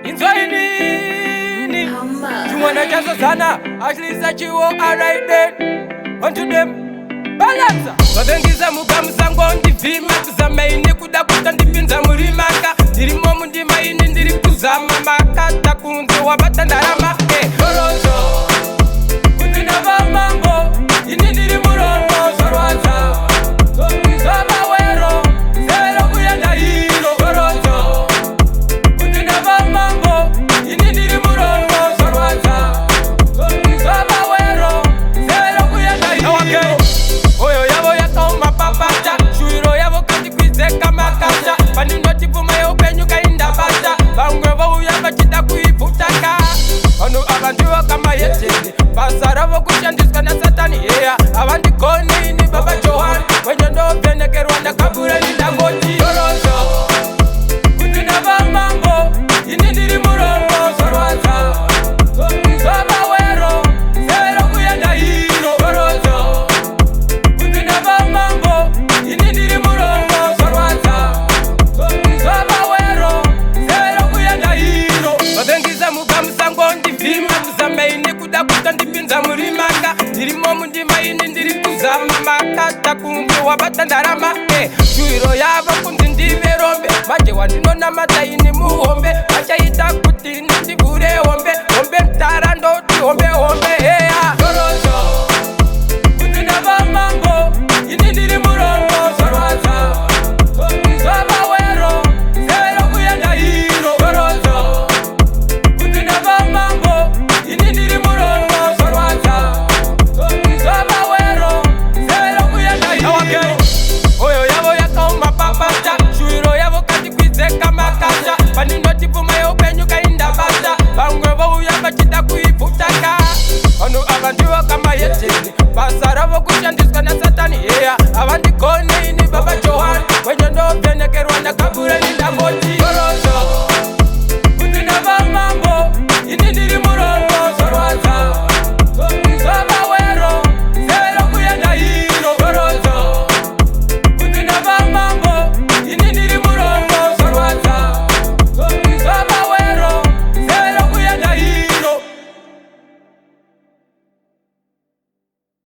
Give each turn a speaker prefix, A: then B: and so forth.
A: Inzoini Chumwana chazo sana Ashliza chiwo alright then On to them Balanza Wabengiza mugamu sango ndivima Kuzamaini kudakuta ndipinza murimaka Ndirimo mundimaini ndiri kuzama Makata kunze wabata ndarama Korozo Kundina vamango Ini ndiri murongo Sorwaza Zoma wero Severo kuyanda hilo Korozo Kundina vamango Ini ndiri murongo Sorwaza Zoma wero Severo kuyanda hilo Oyo yabo yakauma papata Shuiro yabo kandi kwizeka makata Panino tifuma yopenyuka indabata Bangwe bo yaba chita kuiputaka Ono abandiwa kama yetini Basarabo kushandiswa na satani yeah. Abandi koni ni baba Johan Wenye no peneke Rwanda kabure ni Dangote Yorozo Kundina vamango Ini ndiri murongo Sorwaza Zoma wero Severo kuyanda hilo Yorozo Kundina vamango Ini ndiri murongo Sorwaza Zoma wero Severo kuyanda hilo Wabengiza mugamu sango ndivima Kuzamaini kudakuta ndipinza murimaka Ndirimo mundimaini ndiri kuzama Makata kunze wabata ndarama Shuiro yavo kunzi ndiverombe Manje wandinona mataini muhombe Machaita kuti ndivure hombe Hombe mtara ndoti hombe hombe Yorozo Kundina vamango Ini ndiri murongo Sorwaza Zoma wero Severo kuyanda hilo Yorozo Kundina vamango Ini ndiri murongo Sorwaza Zoma wero Severo kuyanda hilo Oyo yabo yakauma papata Shuiro yabo kandi kwizeka makata Panino tifuma yopenyuka indabata Bangwe bo yaba chita kuiputaka Ono abandiwa kama yetini Basarabo kushandiswa na satani yeah. Abandi koni ni baba Johan Wenye no peneke Rwanda kabure ni